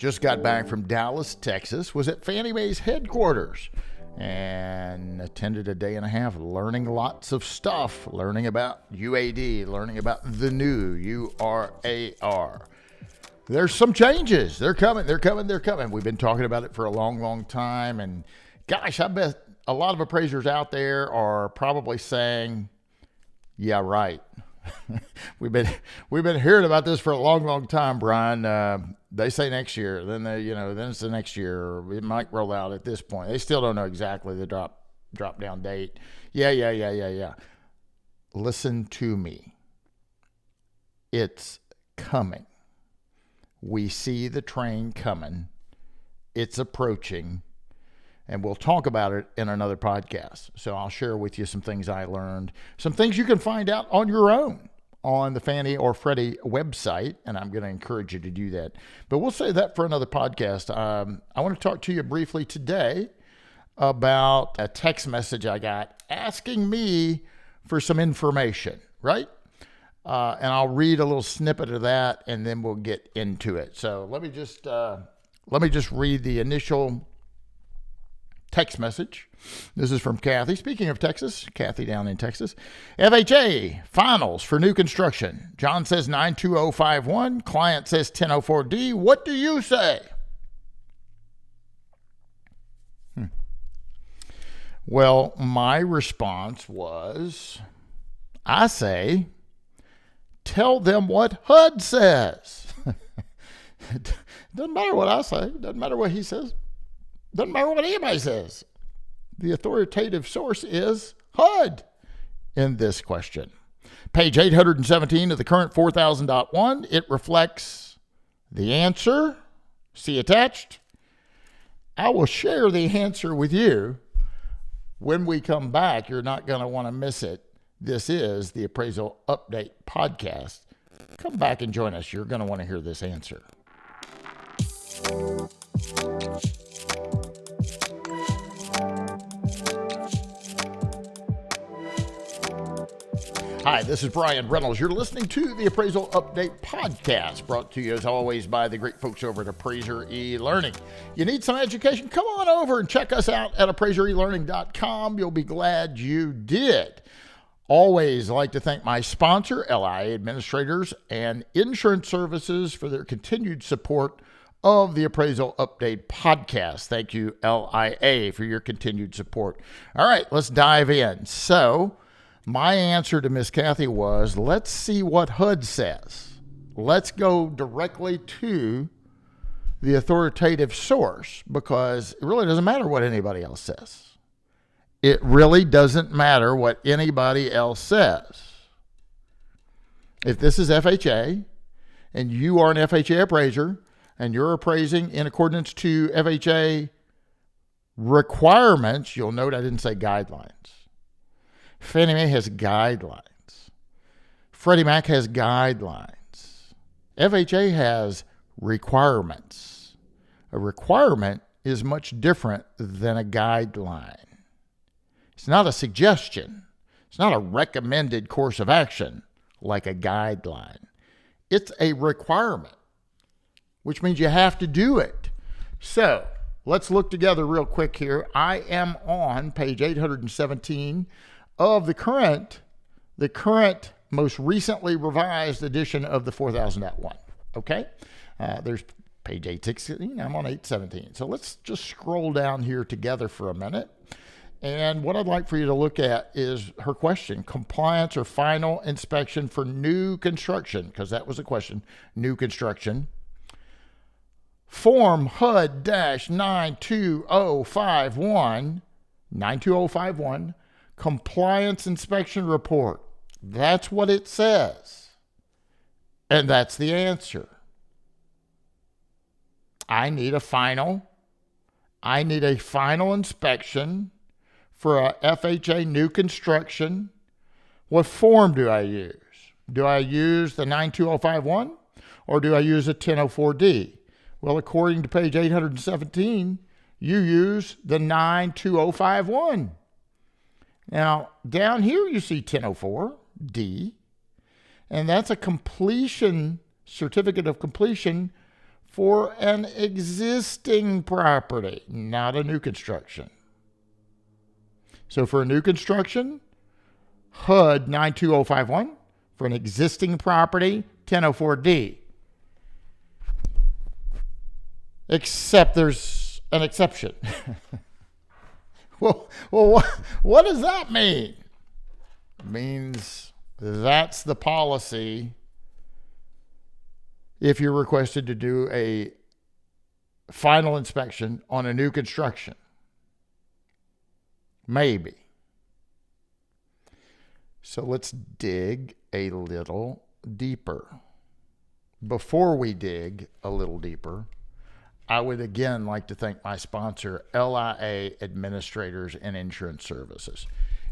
Just got back from Dallas, Texas, was at Fannie Mae's headquarters and attended a day and a half learning lots of stuff, learning about UAD, learning about the new URAR. There's some changes. They're coming. We've been talking about it for a long, long time. And gosh, I bet a lot of appraisers out there are probably saying, yeah, right. We've been hearing about this for a long, long time, Bryan. They say next year, then it's the next year, or it might roll out at this point. They still don't know exactly the drop down date. Yeah. Listen to me. It's coming. We see the train coming. It's approaching. And we'll talk about it in another podcast. So I'll share with you some things I learned, some things you can find out on your own on the Fannie or Freddie website, and I'm going to encourage you to do that. But we'll say that for another podcast. I want to talk to you briefly today about a text message I got asking me for some information, right? And I'll read a little snippet of that, and then we'll get into it. So let me just read the initial text message. This is from Kathy. Speaking of Texas, Kathy down in Texas. FHA finals for new construction. John says 92051. Client says 1004D. What do you say? Well, my response was, I say, tell them what HUD says. It doesn't matter what I say. It doesn't matter what he says. Doesn't matter what anybody says. The authoritative source is HUD in this question. Page 817 of the current 4000.1, it reflects the answer. See attached. I will share the answer with you when we come back. You're not going to want to miss it. This is the Appraisal Update Podcast. Come back and join us. You're going to want to hear this answer. Hi, this is Bryan Reynolds. You're listening to the Appraisal Update Podcast, brought to you as always by the great folks over at Appraiser eLearning. You need some education? Come on over and check us out at appraiserelearning.com. You'll be glad you did. Always like to thank my sponsor, LIA Administrators and Insurance Services, for their continued support of the Appraisal Update Podcast. Thank you, LIA, for your continued support. All right, let's dive in. So, my answer to Miss Kathy was, let's see what HUD says. Let's go directly to the authoritative source, because it really doesn't matter what anybody else says. It really doesn't matter what anybody else says. If this is FHA and you are an FHA appraiser and you're appraising in accordance to FHA requirements, you'll note I didn't say guidelines. Fannie Mae has guidelines. Freddie Mac has guidelines. FHA has requirements. A requirement is much different than a guideline. It's not a suggestion. It's not a recommended course of action like a guideline. It's a requirement, which means you have to do it. So let's look together real quick here. I am on page 817 of the current most recently revised edition of the 4000.1. Okay? There's page 816. I'm on 817. So let's just scroll down here together for a minute. And what I'd like for you to look at is her question, compliance or final inspection for new construction, because that was the question, new construction. Form HUD-92051, compliance inspection report. That's what it says. And that's the answer. I need a final inspection for a FHA new construction. What form do I use? Do I use the 92051 or do I use a 1004D? Well, according to page 817, you use the 92051. Now, down here you see 1004D, and that's a completion, certificate of completion for an existing property, not a new construction. So for a new construction, HUD 92051. For an existing property, 1004D. Except there's an exception. Well, what does that mean? It means that's the policy if you're requested to do a final inspection on a new construction. Maybe. So let's dig a little deeper. Before we dig a little deeper, I would again like to thank my sponsor, LIA Administrators and Insurance Services.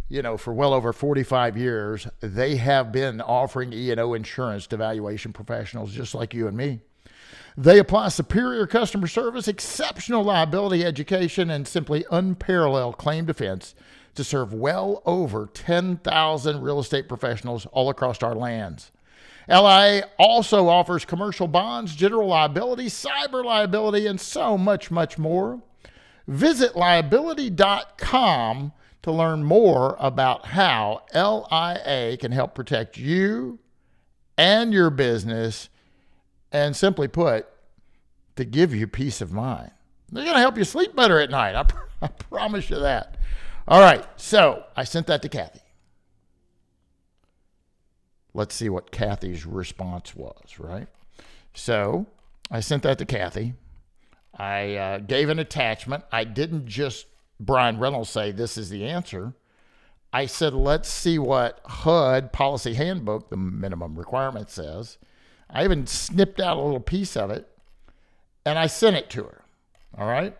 You know, for well over 45 years, they have been offering E&O insurance to valuation professionals just like you and me. They apply superior customer service, exceptional liability education, and simply unparalleled claim defense to serve well over 10,000 real estate professionals all across our lands. LIA also offers commercial bonds, general liability, cyber liability, and so much, much more. Visit liability.com to learn more about how LIA can help protect you and your business, and simply put, to give you peace of mind. They're going to help you sleep better at night. I promise you that. All right, so I sent that to Kathy. Let's see what Kathy's response was, right? So I sent that to Kathy. I gave an attachment. I didn't just, Bryan Reynolds, say this is the answer. I said, let's see what HUD policy handbook, the minimum requirement, says. I even snipped out a little piece of it, and I sent it to her, all right?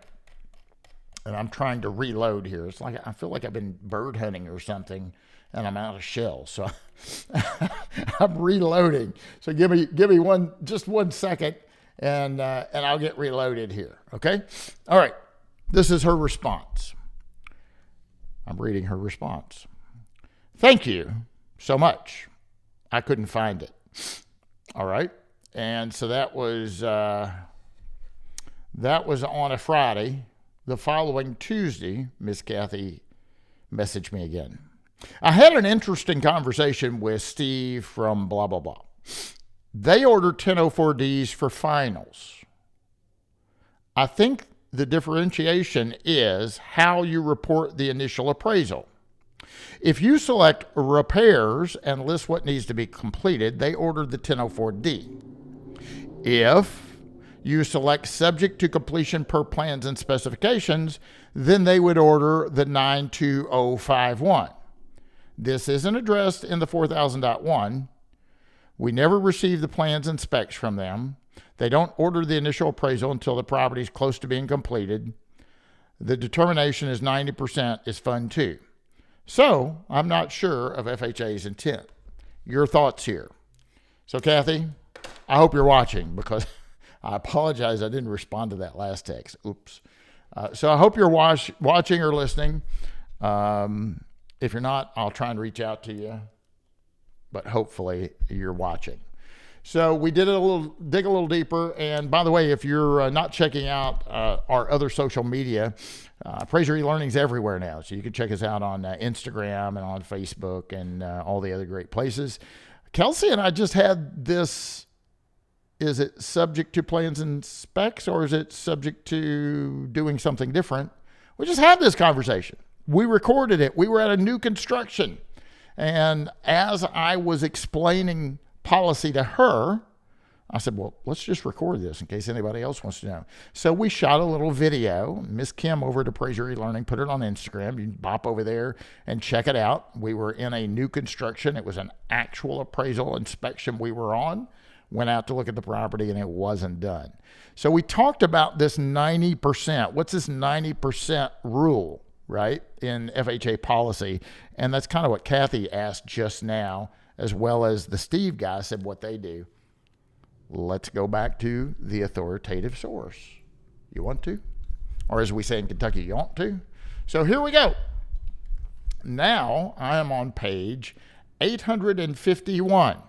And I'm trying to reload here. It's like I feel like I've been bird hunting or something, and I'm out of shells. So I'm reloading. So give me just one second, and I'll get reloaded here. Okay. All right. This is her response. I'm reading her response. Thank you so much. I couldn't find it. All right. And so that was on a Friday. The following Tuesday, Miss Kathy messaged me again. I had an interesting conversation with Steve from blah, blah, blah. They ordered 1004Ds for finals. I think the differentiation is how you report the initial appraisal. If you select repairs and list what needs to be completed, they ordered the 1004D. If you select subject to completion per plans and specifications, then they would order the 92051. This isn't addressed in the 4000.1. We never receive the plans and specs from them. They don't order the initial appraisal until the property is close to being completed. The determination is 90% is fund 2. So I'm not sure of FHA's intent. Your thoughts here. So Kathy, I hope you're watching, because I apologize I didn't respond to that last text. Oops. So I hope you're watching or listening. If you're not, I'll try and reach out to you, but hopefully you're watching. So we dig a little deeper. And by the way, if you're not checking out our other social media, Appraiser eLearning's everywhere now. So you can check us out on Instagram and on Facebook and all the other great places. Kelsey and I just had this. Is it subject to plans and specs, or is it subject to doing something different? We just had this conversation. We recorded it. We were at a new construction. And as I was explaining policy to her, I said, well, let's just record this in case anybody else wants to know. So we shot a little video. Miss Kim over at Appraiser eLearning put it on Instagram. You can bop over there and check it out. We were in a new construction. It was an actual appraisal inspection we were on. Went out to look at the property and it wasn't done. So we talked about this 90%. What's this 90% rule, right, in FHA policy? And that's kind of what Kathy asked just now, as well as the Steve guy said what they do. Let's go back to the authoritative source. You want to? Or as we say in Kentucky, you want to? So here we go. Now I am on page 851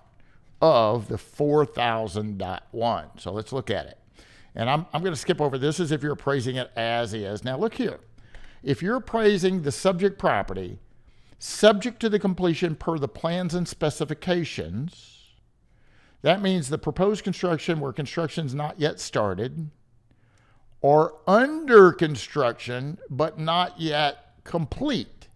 of the 4000.1. So let's look at it. And I'm going to skip over this as if you're appraising it as is. Now look here. If you're appraising the subject property subject to the completion per the plans and specifications, that means the proposed construction where construction's not yet started, or under construction but not yet complete.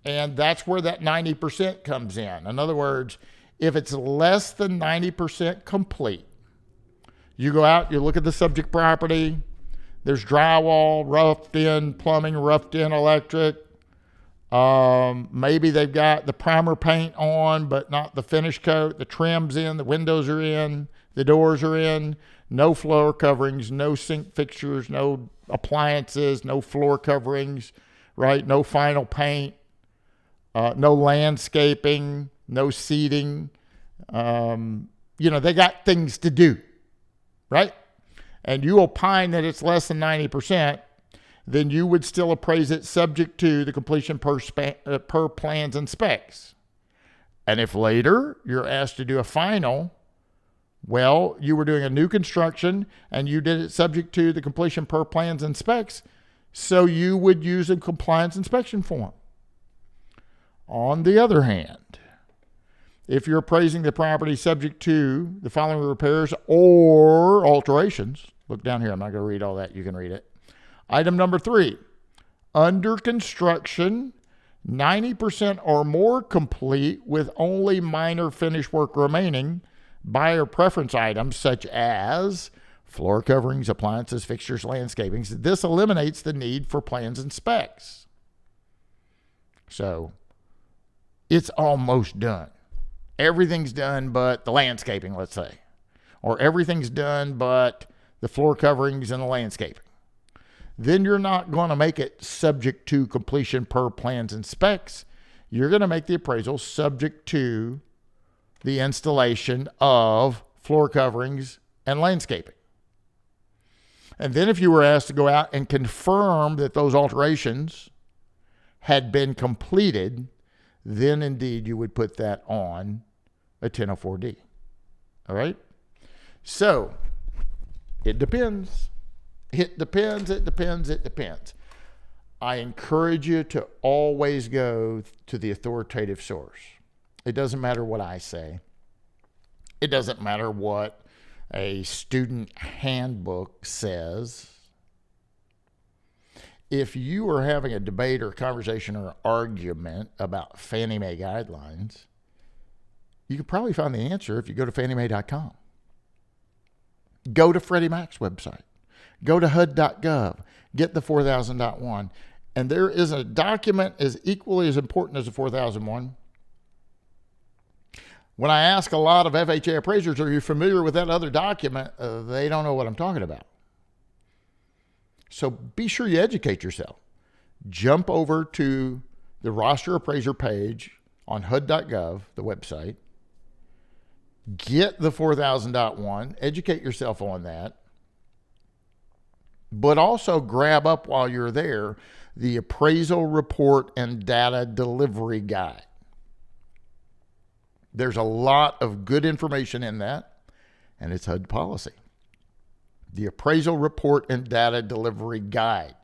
And that's where that 90% comes in. In other words, if it's less than 90% complete, you go out, you look at the subject property, there's drywall, roughed in plumbing, roughed in electric. Maybe they've got the primer paint on, but not the finish coat. The trim's in, the windows are in, the doors are in, no floor coverings, no sink fixtures, no appliances, no floor coverings, right? No final paint, no landscaping, no seating. They got things to do, right? And you opine that it's less than 90%, then you would still appraise it subject to the completion per plans and specs. And if later you're asked to do a final, well, you were doing a new construction and you did it subject to the completion per plans and specs, so you would use a compliance inspection form. On the other hand, if you're appraising the property subject to the following repairs or alterations, look down here, I'm not going to read all that, you can read it. Item number 3, under construction, 90% or more complete with only minor finish work remaining, buyer preference items such as floor coverings, appliances, fixtures, landscaping. This eliminates the need for plans and specs. So it's almost done. Everything's done but the landscaping, let's say. Or everything's done but the floor coverings and the landscaping. Then you're not going to make it subject to completion per plans and specs. You're going to make the appraisal subject to the installation of floor coverings and landscaping. And then if you were asked to go out and confirm that those alterations had been completed, then indeed you would put that on a 1004D. All right? So it depends. It depends. I encourage you to always go to the authoritative source. It doesn't matter what I say. It doesn't matter what a student handbook says. If you are having a debate or conversation or argument about Fannie Mae guidelines, you can probably find the answer if you go to fanniemae.com. Go to Freddie Mac's website. Go to HUD.gov. Get the 4000.1. And there is a document as equally as important as the 4001. When I ask a lot of FHA appraisers, are you familiar with that other document? They don't know what I'm talking about. So be sure you educate yourself. Jump over to the roster appraiser page on HUD.gov, the website. Get the 4000.1. Educate yourself on that. But also grab up while you're there the Appraisal Report and Data Delivery Guide. There's a lot of good information in that, and it's HUD policy. The Appraisal Report and Data Delivery Guide.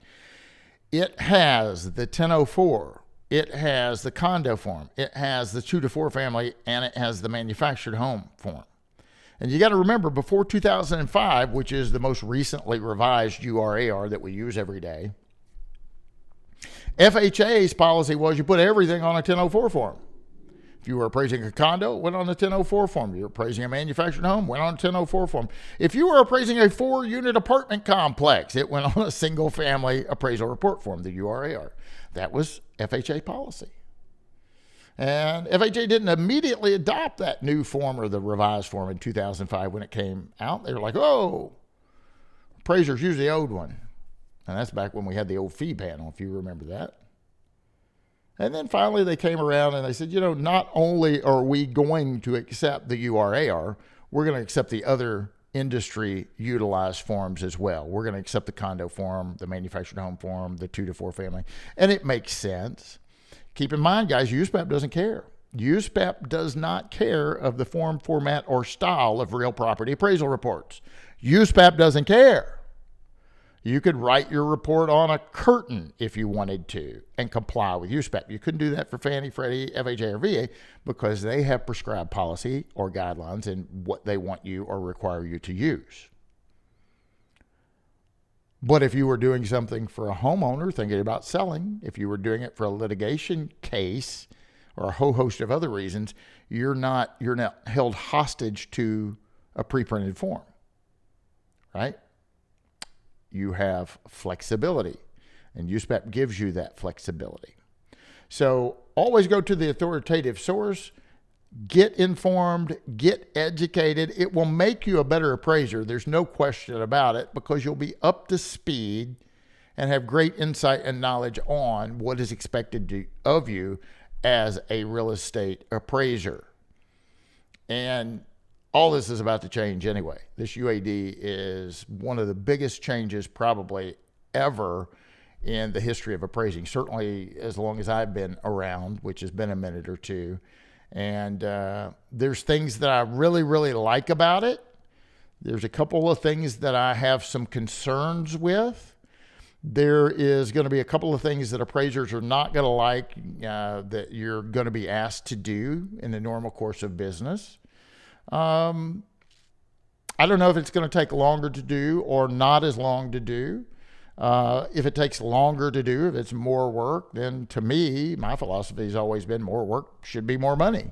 It has the 1004. It has the condo form. It has the 2 to 4 family, and it has the manufactured home form. And you got to remember, before 2005, which is the most recently revised URAR that we use every day, FHA's policy was you put everything on a 1004 form. If you were appraising a condo, it went on the 1004 form. You were appraising a manufactured home, went on a 1004 form. If you were appraising a 4-unit apartment complex, it went on a single family appraisal report form, the URAR. That was FHA policy. And FHA didn't immediately adopt that new form or the revised form in 2005 when it came out. They were like, oh, appraisers use the old one. And that's back when we had the old fee panel, if you remember that. And then finally they came around and they said, not only are we going to accept the URAR, we're going to accept the other industry utilized forms as well. We're going to accept the condo form, the manufactured home form, the 2 to 4 family. And it makes sense. Keep in mind, guys, USPAP doesn't care. USPAP does not care of the form, format, or style of real property appraisal reports. USPAP doesn't care. You could write your report on a curtain if you wanted to and comply with USPAP. You couldn't do that for Fannie, Freddie, FHA, or VA because they have prescribed policy or guidelines in what they want you or require you to use. But if you were doing something for a homeowner thinking about selling, if you were doing it for a litigation case or a whole host of other reasons, you're not held hostage to a pre-printed form, right? You have flexibility, and USPAP gives you that flexibility. So always go to the authoritative source, get informed, get educated. It will make you a better appraiser. There's no question about it, because you'll be up to speed and have great insight and knowledge on what is expected of you as a real estate appraiser. And all this is about to change anyway. This UAD is one of the biggest changes probably ever in the history of appraising, certainly as long as I've been around, which has been a minute or two. And there's things that I really, really like about it. There's a couple of things that I have some concerns with. There is going to be a couple of things that appraisers are not going to like that you're going to be asked to do in the normal course of business. I don't know if it's going to take longer to do or not as long to do. If it takes longer to do, if it's more work, then to me, my philosophy has always been more work should be more money.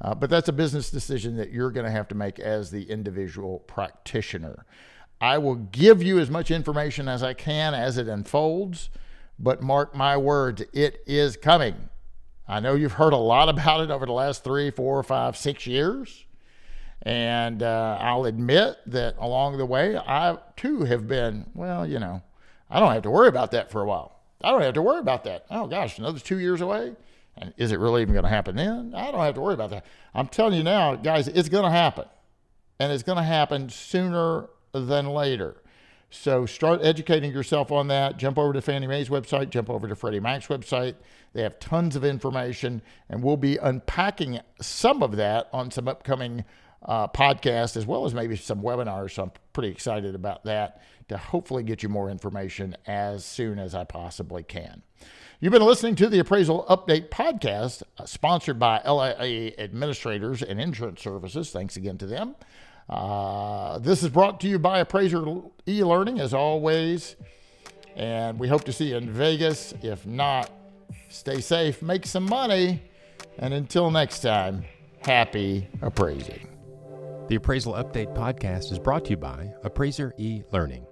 But that's a business decision that you're going to have to make as the individual practitioner. I will give you as much information as I can as it unfolds, but mark my words, it is coming. I know you've heard a lot about it over the last 3, 4, 5, 6 years. And I'll admit that along the way, I too have been, I don't have to worry about that for a while. I don't have to worry about that. Oh gosh, another 2 years away? And is it really even going to happen then? I don't have to worry about that. I'm telling you now, guys, it's going to happen. And it's going to happen sooner than later. So start educating yourself on that. Jump over to Fannie Mae's website, jump over to Freddie Mac's website. They have tons of information, and we'll be unpacking some of that on some upcoming podcast, as well as maybe some webinars. So I'm pretty excited about that to hopefully get you more information as soon as I possibly can. You've been listening to the Appraisal Update podcast, sponsored by LIA Administrators and Insurance Services. Thanks again to them. This is brought to you by Appraiser eLearning, as always. And we hope to see you in Vegas. If not, stay safe, make some money. And until next time, happy appraising. The Appraisal Update podcast is brought to you by Appraiser eLearning.